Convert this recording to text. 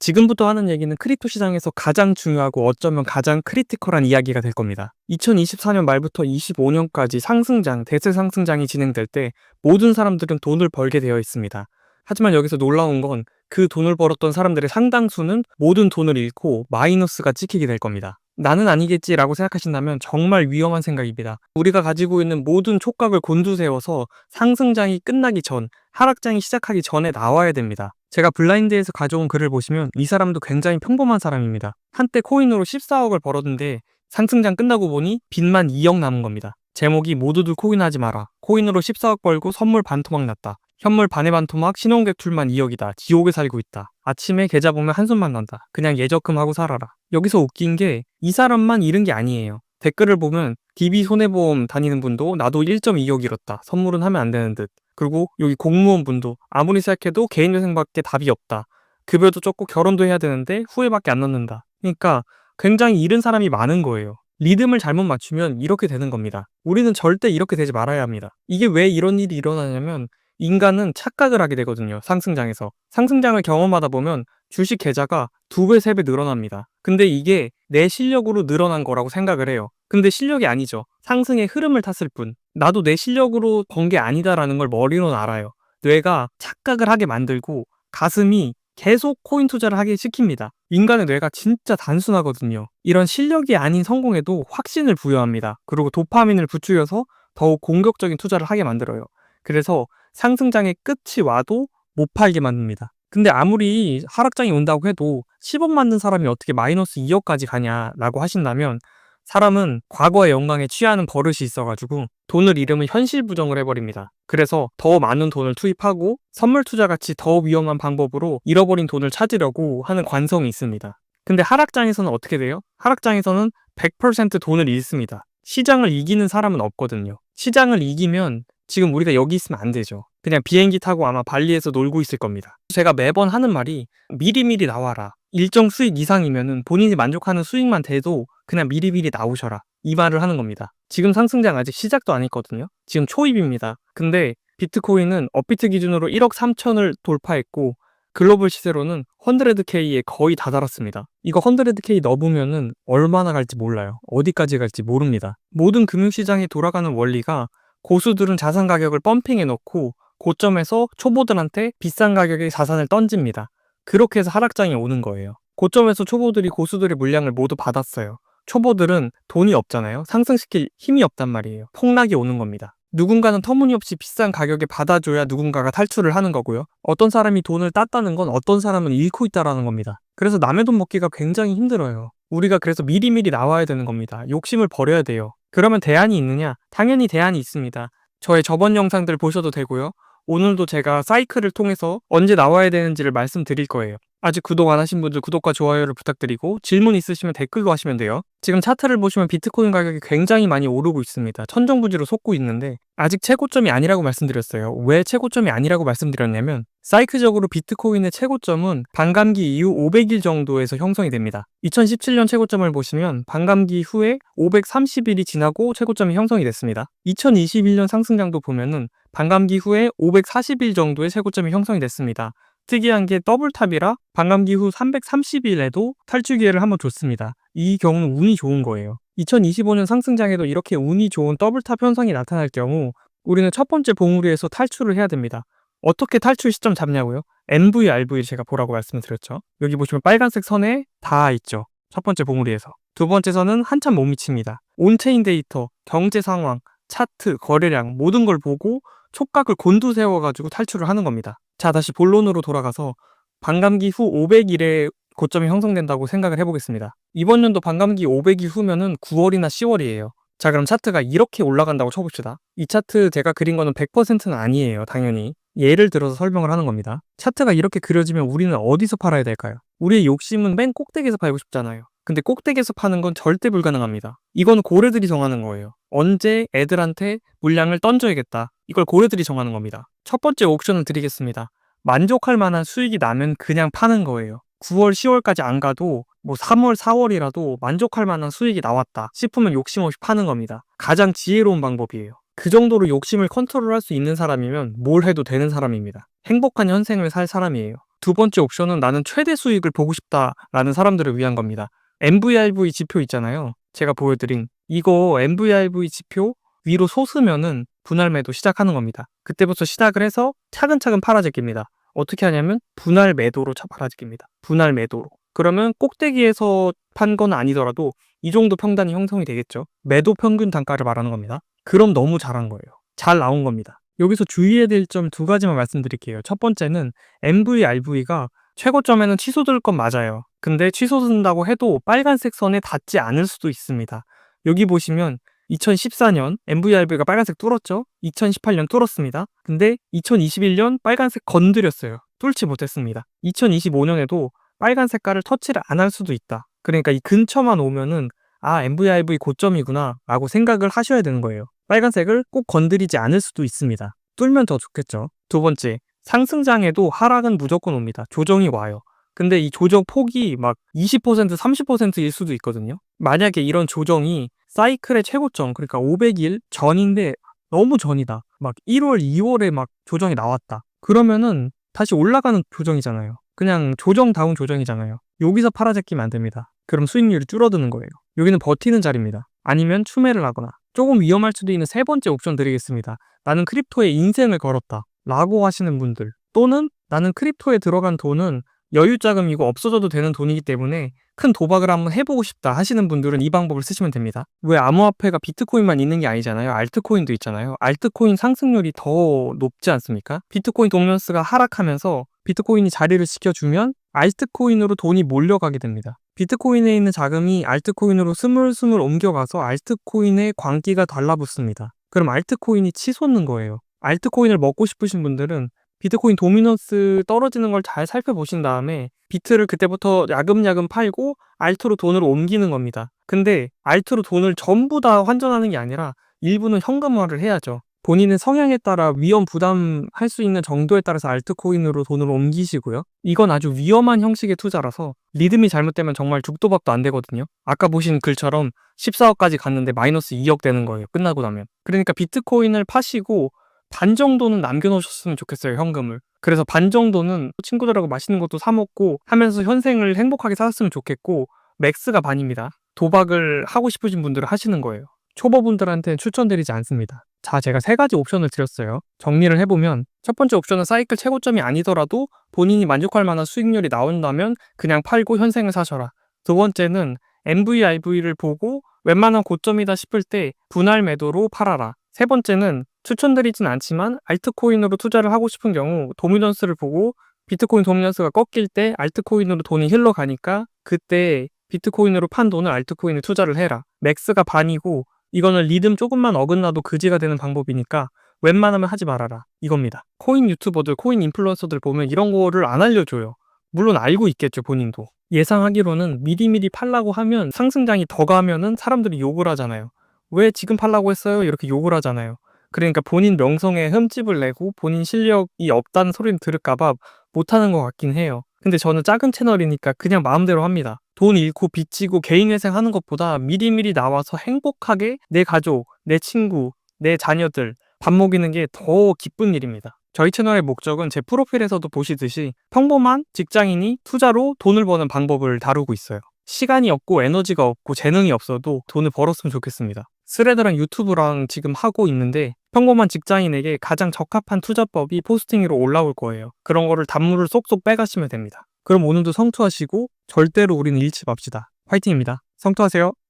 지금부터 하는 얘기는 크립토 시장에서 가장 중요하고 어쩌면 가장 크리티컬한 이야기가 될 겁니다. 2024년 말부터 25년까지 상승장, 대세 상승장이 진행될 때 모든 사람들은 돈을 벌게 되어 있습니다. 하지만 여기서 놀라운 건 그 돈을 벌었던 사람들의 상당수는 모든 돈을 잃고 마이너스가 찍히게 될 겁니다. 나는 아니겠지라고 생각하신다면 정말 위험한 생각입니다. 우리가 가지고 있는 모든 촉각을 곤두세워서 상승장이 끝나기 전, 하락장이 시작하기 전에 나와야 됩니다. 제가 블라인드에서 가져온 글을 보시면 이 사람도 굉장히 평범한 사람입니다. 한때 코인으로 14억을 벌었는데 상승장 끝나고 보니 빚만 2억 남은 겁니다. 제목이 모두들 코인 하지 마라. 코인으로 14억 벌고 선물 반토막 났다. 현물 반의 반토막, 신혼객 출만 2억이다. 지옥에 살고 있다. 아침에 계좌 보면 한숨만 난다. 그냥 예적금하고 살아라. 여기서 웃긴 게 이 사람만 잃은 게 아니에요. 댓글을 보면 DB 손해보험 다니는 분도 나도 1.2억 잃었다. 선물은 하면 안 되는 듯. 그리고 여기 공무원 분도 아무리 생각해도 개인회생밖에 답이 없다. 급여도 적고 결혼도 해야 되는데 후회밖에 안 넣는다. 그러니까 굉장히 잃은 사람이 많은 거예요. 리듬을 잘못 맞추면 이렇게 되는 겁니다. 우리는 절대 이렇게 되지 말아야 합니다. 이게 왜 이런 일이 일어나냐면 인간은 착각을 하게 되거든요. 상승장에서. 상승장을 경험하다 보면 주식 계좌가 2배, 3배 늘어납니다. 근데 이게 내 실력으로 늘어난 거라고 생각을 해요. 근데 실력이 아니죠. 상승의 흐름을 탔을 뿐. 나도 내 실력으로 번 게 아니다라는 걸 머리로는 알아요. 뇌가 착각을 하게 만들고 가슴이 계속 코인 투자를 하게 시킵니다. 인간의 뇌가 진짜 단순하거든요. 이런 실력이 아닌 성공에도 확신을 부여합니다. 그리고 도파민을 부추겨서 더욱 공격적인 투자를 하게 만들어요. 그래서 상승장의 끝이 와도 못 팔게 만듭니다. 근데 아무리 하락장이 온다고 해도 10억 맞는 사람이 어떻게 마이너스 2억까지 가냐라고 하신다면 사람은 과거의 영광에 취하는 버릇이 있어가지고 돈을 잃으면 현실 부정을 해버립니다. 그래서 더 많은 돈을 투입하고 선물 투자같이 더 위험한 방법으로 잃어버린 돈을 찾으려고 하는 관성이 있습니다. 근데 하락장에서는 어떻게 돼요? 하락장에서는 100% 돈을 잃습니다. 시장을 이기는 사람은 없거든요. 시장을 이기면 지금 우리가 여기 있으면 안 되죠. 그냥 비행기 타고 아마 발리에서 놀고 있을 겁니다. 제가 매번 하는 말이 미리미리 나와라. 일정 수익 이상이면은 본인이 만족하는 수익만 돼도 그냥 미리미리 나오셔라. 이 말을 하는 겁니다. 지금 상승장 아직 시작도 안 했거든요. 지금 초입입니다. 근데 비트코인은 업비트 기준으로 1억 3천을 돌파했고 글로벌 시세로는 100K에 거의 다 달았습니다. 이거 100K 넘으면은 얼마나 갈지 몰라요. 어디까지 갈지 모릅니다. 모든 금융시장이 돌아가는 원리가 고수들은 자산 가격을 펌핑해 놓고 고점에서 초보들한테 비싼 가격의 자산을 던집니다. 그렇게 해서 하락장이 오는 거예요. 고점에서 초보들이 고수들의 물량을 모두 받았어요. 초보들은 돈이 없잖아요. 상승시킬 힘이 없단 말이에요. 폭락이 오는 겁니다. 누군가는 터무니없이 비싼 가격에 받아줘야 누군가가 탈출을 하는 거고요. 어떤 사람이 돈을 땄다는 건 어떤 사람은 잃고 있다는 겁니다. 그래서 남의 돈 먹기가 굉장히 힘들어요. 우리가 그래서 미리미리 나와야 되는 겁니다. 욕심을 버려야 돼요. 그러면 대안이 있느냐? 당연히 대안이 있습니다. 저의 저번 영상들 보셔도 되고요. 오늘도 제가 사이클을 통해서 언제 나와야 되는지를 말씀드릴 거예요. 아직 구독 안 하신 분들 구독과 좋아요를 부탁드리고 질문 있으시면 댓글로 하시면 돼요. 지금 차트를 보시면 비트코인 가격이 굉장히 많이 오르고 있습니다. 천정부지로 솟고 있는데 아직 최고점이 아니라고 말씀드렸어요. 왜 최고점이 아니라고 말씀드렸냐면 사이클적으로 비트코인의 최고점은 반감기 이후 500일 정도에서 형성이 됩니다. 2017년 최고점을 보시면 반감기 후에 530일이 지나고 최고점이 형성이 됐습니다. 2021년 상승장도 보면은 반감기 후에 540일 정도의 최고점이 형성이 됐습니다. 특이한 게 더블탑이라 반감기 후 330일에도 탈출 기회를 한번 줬습니다. 이 경우는 운이 좋은 거예요. 2025년 상승장에도 이렇게 운이 좋은 더블탑 현상이 나타날 경우 우리는 첫 번째 봉우리에서 탈출을 해야 됩니다. 어떻게 탈출 시점 잡냐고요? NV, RV 제가 보라고 말씀드렸죠. 여기 보시면 빨간색 선에 다 있죠. 첫 번째 봉우리에서. 두 번째 선은 한참 못 미칩니다. 온체인 데이터, 경제 상황, 차트, 거래량 모든 걸 보고 촉각을 곤두세워가지고 탈출을 하는 겁니다. 자, 다시 본론으로 돌아가서 반감기 후 500일에 고점이 형성된다고 생각을 해보겠습니다. 이번 연도 반감기 500일 후면은 9월이나 10월이에요. 자, 그럼 차트가 이렇게 올라간다고 쳐봅시다. 이 차트 제가 그린 거는 100%는 아니에요, 당연히. 예를 들어서 설명을 하는 겁니다. 차트가 이렇게 그려지면 우리는 어디서 팔아야 될까요? 우리의 욕심은 맨 꼭대기에서 팔고 싶잖아요. 근데 꼭대기에서 파는 건 절대 불가능합니다. 이건 고래들이 정하는 거예요. 언제 애들한테 물량을 던져야겠다. 이걸 고래들이 정하는 겁니다. 첫 번째 옵션을 드리겠습니다. 만족할 만한 수익이 나면 그냥 파는 거예요. 9월, 10월까지 안 가도 뭐 3월, 4월이라도 만족할 만한 수익이 나왔다 싶으면 욕심 없이 파는 겁니다. 가장 지혜로운 방법이에요. 그 정도로 욕심을 컨트롤할 수 있는 사람이면 뭘 해도 되는 사람입니다. 행복한 현생을 살 사람이에요. 두 번째 옵션은 나는 최대 수익을 보고 싶다라는 사람들을 위한 겁니다. MVRV 지표 있잖아요. 제가 보여드린 이거 MVRV 지표 위로 솟으면은 분할 매도 시작하는 겁니다. 그때부터 시작을 해서 차근차근 팔아제낍니다. 어떻게 하냐면 분할 매도로 팔아제낍니다. 분할 매도로. 그러면 꼭대기에서 판 건 아니더라도 이 정도 평단이 형성이 되겠죠. 매도 평균 단가를 말하는 겁니다. 그럼 너무 잘한 거예요. 잘 나온 겁니다. 여기서 주의해야 될 점 두 가지만 말씀드릴게요. 첫 번째는 MVRV가 최고점에는 취소될 건 맞아요. 근데 취소된다고 해도 빨간색 선에 닿지 않을 수도 있습니다. 여기 보시면 2014년 MVRV가 빨간색 뚫었죠? 2018년 뚫었습니다. 근데 2021년 빨간색 건드렸어요. 뚫지 못했습니다. 2025년에도 빨간 색깔을 터치를 안 할 수도 있다. 그러니까 이 근처만 오면은 MVRV 고점이구나 라고 생각을 하셔야 되는 거예요. 빨간색을 꼭 건드리지 않을 수도 있습니다. 뚫면 더 좋겠죠. 두 번째, 상승장에도 하락은 무조건 옵니다. 조정이 와요. 근데 이 조정 폭이 막 20%, 30%일 수도 있거든요. 만약에 이런 조정이 사이클의 최고점, 그러니까 500일 전인데 너무 전이다. 막 1월, 2월에 막 조정이 나왔다. 그러면은 다시 올라가는 조정이잖아요. 그냥 조정다운 조정이잖아요. 여기서 팔아제끼면 안 됩니다. 그럼 수익률이 줄어드는 거예요. 여기는 버티는 자리입니다. 아니면 추매를 하거나. 조금 위험할 수도 있는 세 번째 옵션 드리겠습니다. 나는 크립토에 인생을 걸었다 라고 하시는 분들, 또는 나는 크립토에 들어간 돈은 여유자금이고 없어져도 되는 돈이기 때문에 큰 도박을 한번 해보고 싶다 하시는 분들은 이 방법을 쓰시면 됩니다. 왜 암호화폐가 비트코인만 있는 게 아니잖아요. 알트코인도 있잖아요. 알트코인 상승률이 더 높지 않습니까? 비트코인 도미넌스가 하락하면서 비트코인이 자리를 지켜주면 알트코인으로 돈이 몰려가게 됩니다. 비트코인에 있는 자금이 알트코인으로 스물스물 옮겨가서 알트코인의 광기가 달라붙습니다. 그럼 알트코인이 치솟는 거예요. 알트코인을 먹고 싶으신 분들은 비트코인 도미넌스 떨어지는 걸 잘 살펴보신 다음에 비트를 그때부터 야금야금 팔고 알트로 돈을 옮기는 겁니다. 근데 알트로 돈을 전부 다 환전하는 게 아니라 일부는 현금화를 해야죠. 본인의 성향에 따라 위험 부담할 수 있는 정도에 따라서 알트코인으로 돈을 옮기시고요. 이건 아주 위험한 형식의 투자라서 리듬이 잘못되면 정말 죽도 밥도 안 되거든요. 아까 보신 글처럼 14억까지 갔는데 마이너스 2억 되는 거예요. 끝나고 나면. 그러니까 비트코인을 파시고 반 정도는 남겨놓으셨으면 좋겠어요, 현금을. 그래서 반 정도는 친구들하고 맛있는 것도 사 먹고 하면서 현생을 행복하게 살았으면 좋겠고, 맥스가 반입니다. 도박을 하고 싶으신 분들은 하시는 거예요. 초보분들한테는 추천드리지 않습니다. 자, 제가 세 가지 옵션을 드렸어요. 정리를 해보면 첫 번째 옵션은 사이클 최고점이 아니더라도 본인이 만족할 만한 수익률이 나온다면 그냥 팔고 현생을 사셔라. 두 번째는 MVRV를 보고 웬만한 고점이다 싶을 때 분할 매도로 팔아라. 세 번째는 추천드리진 않지만 알트코인으로 투자를 하고 싶은 경우 도미넌스를 보고 비트코인 도미넌스가 꺾일 때 알트코인으로 돈이 흘러가니까 그때 비트코인으로 판 돈을 알트코인에 투자를 해라. 맥스가 반이고 이거는 리듬 조금만 어긋나도 그지가 되는 방법이니까 웬만하면 하지 말아라. 이겁니다. 코인 유튜버들, 코인 인플루언서들 보면 이런 거를 안 알려줘요. 물론 알고 있겠죠, 본인도. 예상하기로는 미리미리 팔라고 하면 상승장이 더 가면은 사람들이 욕을 하잖아요. 왜 지금 팔라고 했어요? 이렇게 욕을 하잖아요. 그러니까 본인 명성에 흠집을 내고 본인 실력이 없다는 소리를 들을까봐 못하는 것 같긴 해요. 근데 저는 작은 채널이니까 그냥 마음대로 합니다. 돈 잃고 빚지고 개인회생 하는 것보다 미리미리 나와서 행복하게 내 가족, 내 친구, 내 자녀들 밥 먹이는 게 더 기쁜 일입니다. 저희 채널의 목적은 제 프로필에서도 보시듯이 평범한 직장인이 투자로 돈을 버는 방법을 다루고 있어요. 시간이 없고 에너지가 없고 재능이 없어도 돈을 벌었으면 좋겠습니다. 스레드랑 유튜브랑 지금 하고 있는데 평범한 직장인에게 가장 적합한 투자법이 포스팅 위로 올라올 거예요. 그런 거를 단물을 쏙쏙 빼가시면 됩니다. 그럼 오늘도 성투하시고 절대로 우리는 잃지 맙시다. 화이팅입니다. 성투하세요.